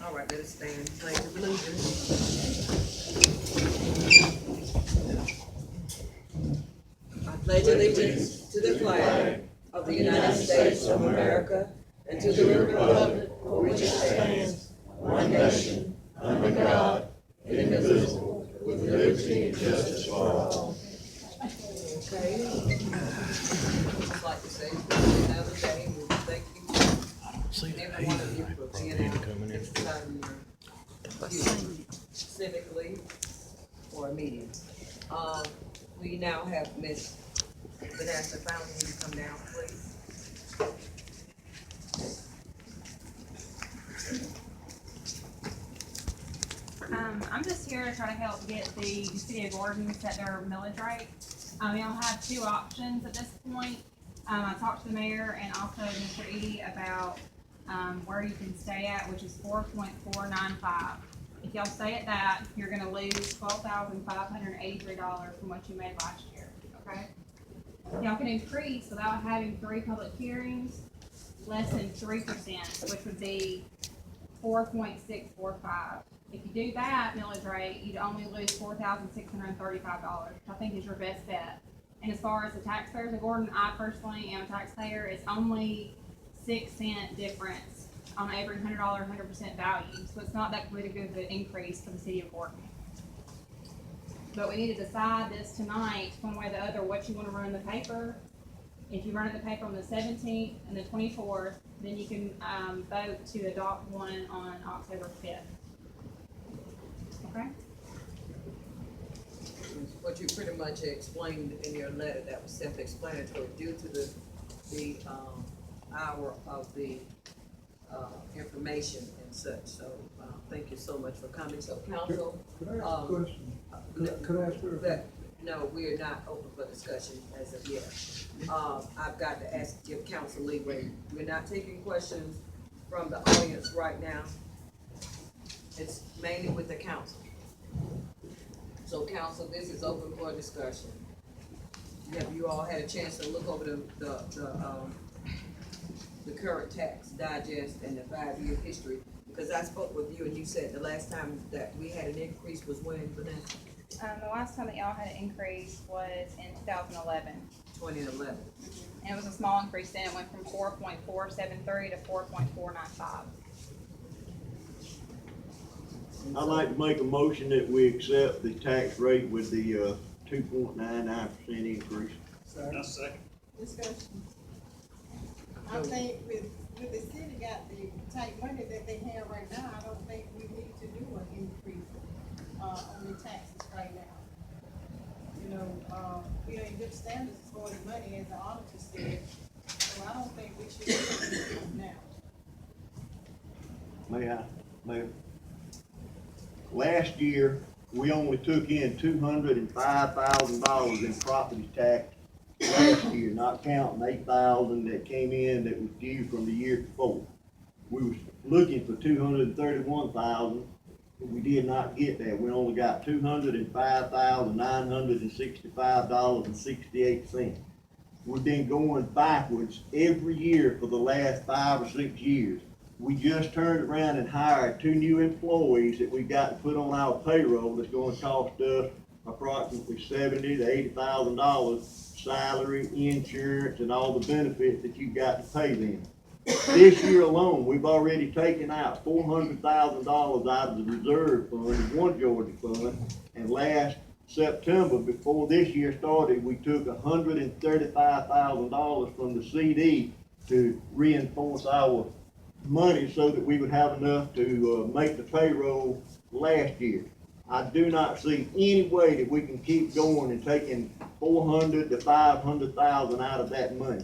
All right, let us stand, pledge of allegiance. I pledge allegiance to the flag of the United States of America and to the republic for which it stands, one nation, under God, indivisible, with liberty and justice for all. Okay. I'd like to say another day, we thank you, every one of you, for being out, exercising your views civically or a meeting. We now have Miss Vanessa Fountain, will you come down, please? I'm just here to try to help get the city of Gordon set their millage rate. Y'all have two options at this point. I talked to the mayor and also Mr. Edie about where you can stay at, which is 4.495. If y'all stay at that, you're gonna lose $12,583 from what you made last year, okay? Y'all can increase without having 3 public hearings, less than 3%, which would be 4.645. If you do that millage rate, you'd only lose $4,635, which I think is your best bet. And as far as the taxpayers of Gordon, I personally am a taxpayer. It's only 6-cent difference on every $100, 100% value. So it's not that big of an increase for the city of Gordon. But we need to decide this tonight, one way or the other, what you want to run in the paper. If you run in the paper on the 17th and the 24th, then you can vote to adopt one on October 5th. Okay? What you pretty much explained in your letter, that was self-explanatory, due to the hour of the information and such. So thank you so much for coming. So council, Could I ask a question? Could I ask her? No, we are not open for discussion as of yet. I've got to give council leeway. We're not taking questions from the audience right now. It's mainly with the council. So council, this is open for discussion. Have you all had a chance to look over the current tax digest and the 5-year history? Because I spoke with you and you said the last time that we had an increase was when, Vanessa? The last time that y'all had an increase was in 2011. 2011. And it was a small increase then. It went from 4.473 to 4.495. I'd like to make a motion that we accept the tax rate with the 2.99% increase. Second. Discussion. I think with the city got the tight money that they have right now, I don't think we need to do an increase on the taxes right now. You know, we are in good standards as far as money, as the auditor said, so I don't think we should do an increase now. Mayor. Last year, we only took in $205,000 in property tax last year, not counting $8,000 that came in that was due from the year before. We were looking for $231,000, but we did not get that. We only got $205,965.68. We've been going backwards every year for the last 5 or 6 years. We just turned around and hired 2 new employees that we got to put on our payroll that's gonna cost us approximately $70,000 to $80,000 salary, insurance, and all the benefits that you got to pay them. This year alone, we've already taken out $400,000 out of the reserve fund, the One Georgia fund, and last September, before this year started, we took $135,000 from the CD to reinforce our money so that we would have enough to make the payroll last year. I do not see any way that we can keep going and taking $400,000 to $500,000 out of that money.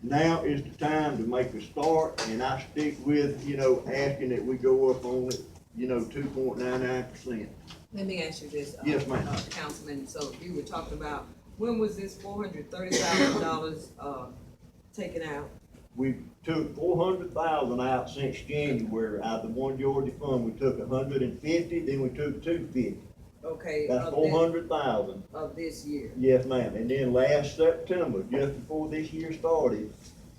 Now is the time to make a start, and I stick with, asking that we go up on it, 2.99%. Let me ask you this. Yes, ma'am. Councilman, so you were talking about, when was this $430,000 taken out? We took $400,000 out since January out of the One Georgia fund. We took $150,000, then we took $250,000. Okay. That's $400,000. Of this year. Yes, ma'am. And then last September, just before this year started,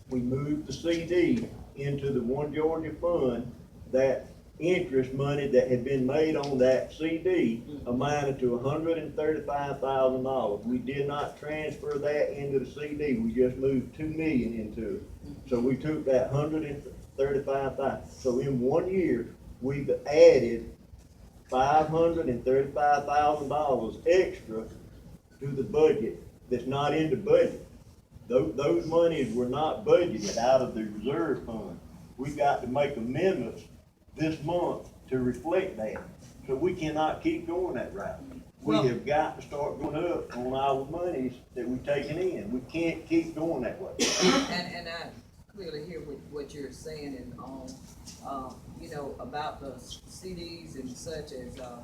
we moved the CD into the One Georgia fund that interest money that had been made on that CD amounted to $135,000. We did not transfer that into the CD, we just moved 2 million into it. So we took that $135,000, so in 1 year, we've added $535,000 extra to the budget that's not in the budget. Those monies were not budgeted out of the reserve fund. We got to make amendments this month to reflect that. So we cannot keep going that route. We Well- have got to start going up on our monies that we've taken in. We can't keep going that way. And I clearly hear what you're saying and, you know, about the CDs and such as, I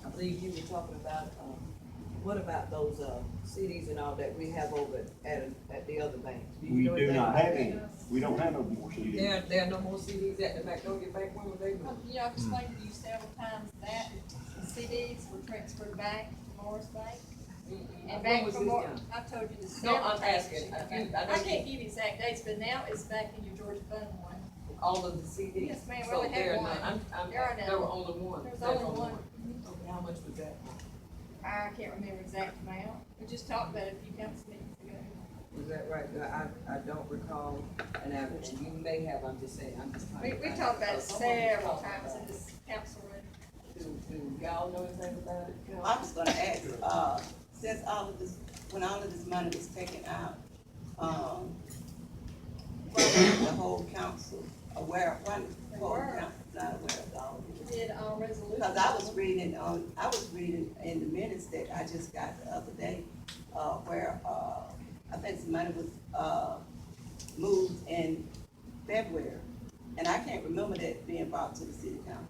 believe you were talking about, what about those, CDs and all that we have over at the other banks? We know do anything not about have that? any. We don't have no more CDs. There are no more CDs at the Magnolia Bank, when were they? You know, I've explained to you several times that the CDs were transferred back to Morris Bank. And When back was from this Morris, done? I've told you this No, several I'm times. asking. I I know can't you- give you exact dates, but now it's back in your Georgia Fund one. All of the CDs? Yes, ma'am, we So only had there are one. none. There are none. There were only one. There's There's only one. Okay, how much was that? I can't remember exact amount. We just talked about it a few council meetings ago. Was that right? I don't recall, and you may have, I'm just saying, I'm just trying to. We talked about it several times in this council room. Do y'all know anything about it? I was gonna ask, since when all of this money was taken out, why wasn't the whole council aware, why was the whole council not aware of all of We this? did, resolution. Because I was reading in the minutes that I just got the other day, where, I think some money was, moved in February, and I can't remember that being brought to the city council.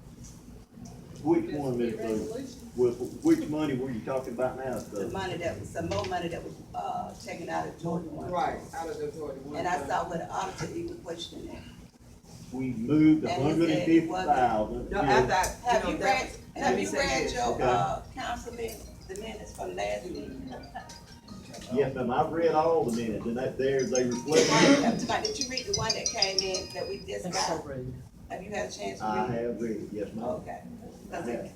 Which one, Ms. Blue? Resolution. Which money were you talking about now? The money that was, some more money that was, taken out of Georgia one. Right, out of the Georgia one. And I saw where the auditor even questioned that. We moved And he said $150,000. No, after I, Have you you know, read, let have me you say read this. your, Okay. council minutes, the minutes from last meeting? Yes, ma'am, I've read all the minutes, and that there, they The reflect. one, did you read the one that came in that we just got? Have you had a chance to I read it? have read it, yes, ma'am. Okay. 'Cause it-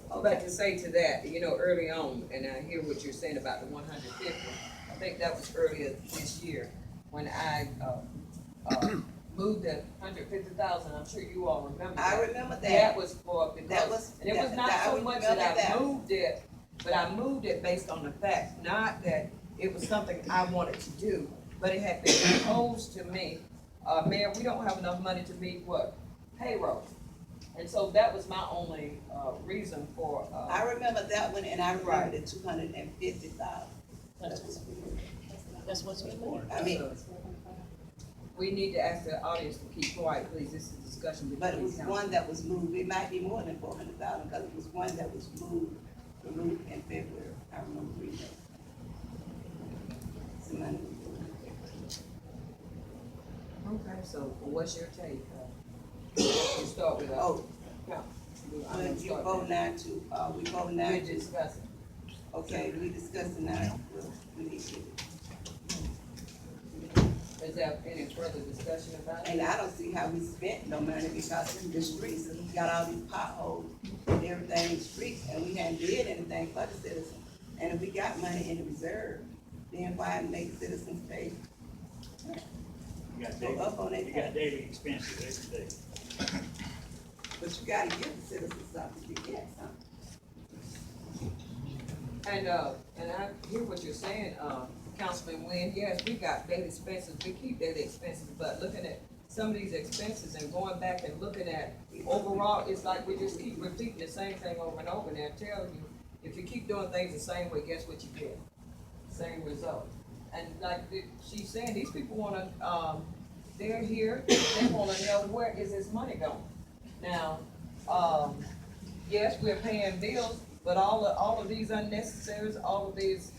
But Okay, to say to that, you know, early on, and I hear what you're saying about the 150, I think that was earlier this year, when I, moved the 150,000, I'm sure you all remember that. I remember That that. was for, That because, was- and it was that- not I so remember much that I that. moved it, but I moved it based on the fact, not that it was something I wanted to do, but it had been proposed to me, Mayor, we don't have enough money to meet what? Payroll. And so that was my only, reason for, I remember that one, and I remember Right. the 250,000. That's what's been. I mean, we need to ask the audience to keep quiet, please, this is a discussion between but it was council. one that was moved, it might be more than 400,000, because it was one that was removed in February, I remember reading that. Some money was moved. Okay, so what's your take? You start with, Oh, council. I'm when gonna you start vote with- now to, we vote now We're to, discussing. okay, we discussing now, we need to, Is there any further discussion about it? and I don't see how we spent no money, because the streets, and we got all these potholes and everything in the streets, and we hadn't did anything for the citizens. And if we got money in the reserve, then why make citizens pay, You got go daily, up on their you got tax? daily expenses every day. But you gotta give the citizens something, you get something. And I hear what you're saying, Councilman Wynn, yes, we got daily expenses, we keep daily expenses, but looking at some of these expenses and going back and looking at overall, it's like we just keep repeating the same thing over and over, and I tell you, if you keep doing things the same way, guess what you get? Same result. And like she's saying, these people wanna, they're here, they wanna know where is this money going? Now, yes, we're paying bills, but all of these unnecessaries, all of this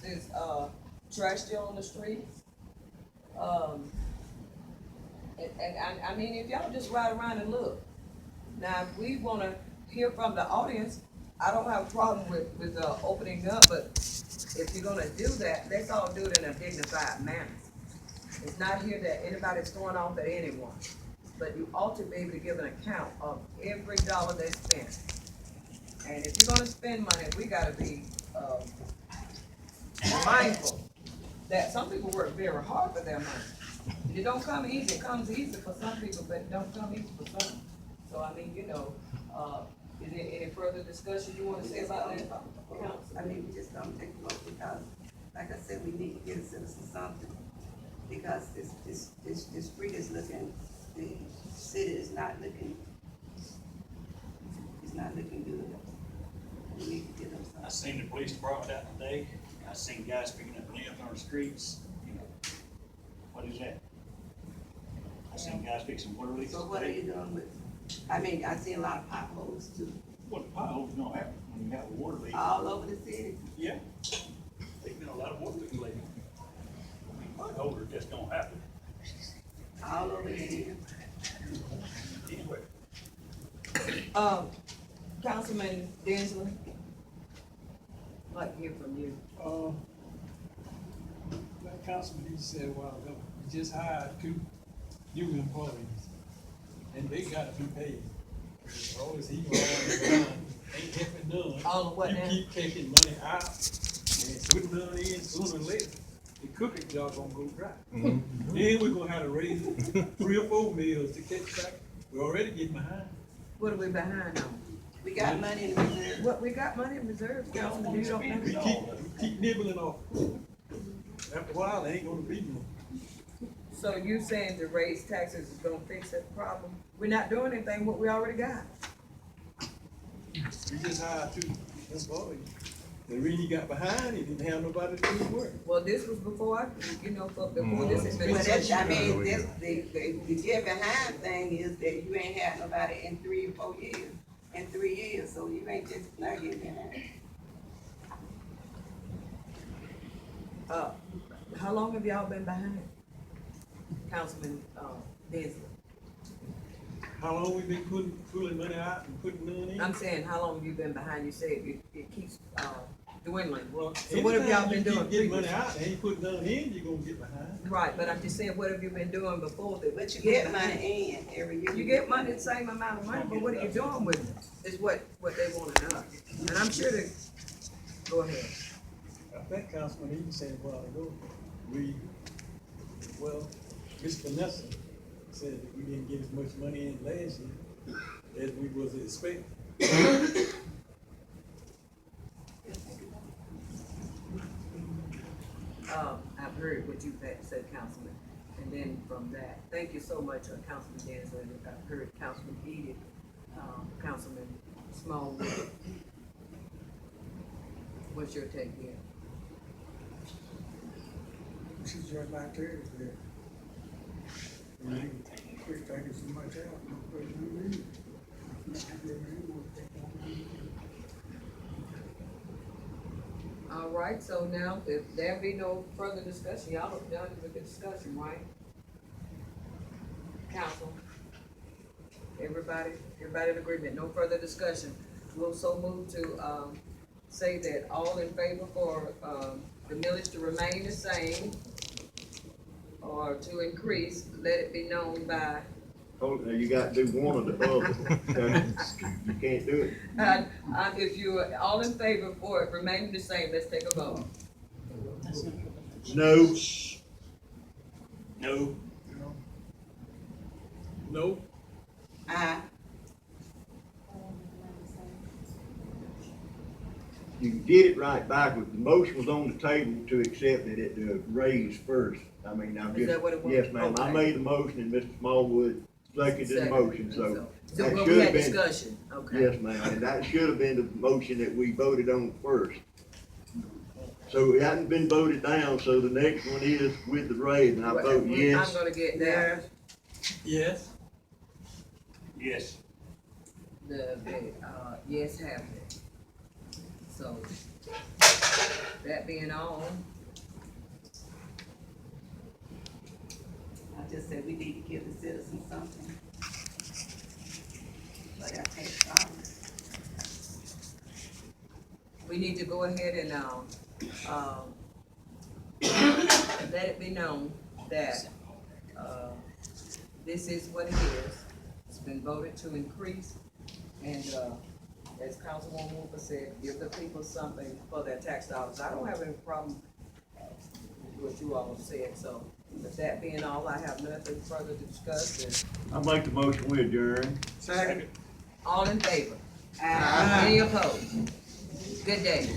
trash still on the streets. And I mean, if y'all just ride around and look. Now, if we wanna hear from the audience, I don't have a problem with opening up, but if you're gonna do that, let's all do it in a dignified manner. It's not here that anybody's going off at anyone. but you ought to be able to give an account of every dollar they spent. And if you're gonna spend money, we gotta be, mindful that some people work very hard for their money. And it don't come easy, it comes easy for some people, but it don't come easy for some. So I mean, is there any further discussion you wanna say about that? I mean, we just don't take a vote because, like I said, we need to get a citizen something. Because this street is looking, the city is not looking, it's not looking good. We need to get them I something. seen the police department out today, I seen guys picking up limbs on the streets, what is that? I seen guys fixing water leaks. So what are you doing with, I mean, I see a lot of potholes too, What the potholes gonna happen when you have a water leak? all over the city. Yeah, there's been a lot of water leaks lately. Potholes are just gonna happen. All over the city. Anyway, Councilman Densley? I'd like to hear from you. Like Councilman, he said a while ago, we just hired 2 new employees, and they gotta be paid. All this he ain't helping none. All of what now? You keep taking money out and putting none in, sooner or later, the cooking job gonna go dry. Then we're gonna have to raise 3 or 4 meals to catch back. We're already getting behind. What are we behind on? We got money in the reserve. What, we got money in reserves, Councilman, you don't We know? keep nibbling off. After a while, it ain't gonna be no. So you saying to raise taxes is gonna fix that problem? We're not doing anything, what we already got. We just hired 2 employees. The reason he got behind, he didn't have nobody to do the work. Well, this was before before this But that's, administration. I mean, this, the get behind thing is that you ain't had nobody in 3 or 4 years, in 3 years, so you ain't just not getting behind. How long have y'all been behind? Councilman, Densley? How long we been pulling money out and putting none in? I'm saying, how long have you been behind? You said it keeps, dwindling. Well, So what have y'all been anytime you doing keep getting money previously? out and ain't putting none in, you're gonna get behind. Right, but I'm just saying, what have you been doing before that? But you get money in every year. You get money, the same amount of money, but what are you doing with it? Is what they want to know. And I'm sure they, go ahead. I think Councilman Eden said a while ago, Miss Vanessa said that we didn't get as much money in last year as we was expecting. I've heard what you've had to say, Councilman, and then from that, thank you so much, Councilman Densley. I've heard Councilman Edie, Councilman Smallwood. What's your take here? She's just like Terry's there. And they quit taking so much out, no question you All right, so now, if there be no further discussion, y'all are done with the discussion, right? Council? Everybody in agreement, no further discussion. We'll so move to, say that all in favor for, the millage to remain the same or to increase, let it be known by, Oh, now you gotta do one or the other. You can't do it. if you are all in favor for it remaining the same, let's take a vote. No. no, No, You can get it right backwards. The motion was on the table to accept it at the raise first. I mean, I'm Is just. that what it was? Yes, ma'am. I Okay. made the motion and Mr. Smallwood seconded the motion, so. So, that well, should we have had been- discussion, okay. Yes, ma'am, and that should have been the motion that we voted on first. So it hadn't been voted down, so the next one is with the raise, and I vote I'm yes. gonna get that, yes, yes, yes have it. So, that being all, I just said we need to give the citizens something. But I can't stop it. we need to go ahead and, let it be known that, this is what it is. It's been voted to increase, and, as Councilwoman Walker said, give the people something for their tax dollars. I don't have any problem with what you all have said, so with that being all, I have nothing further to discuss, and I make the motion, we adjourn. Second. all in favor? Any opposed? Good day.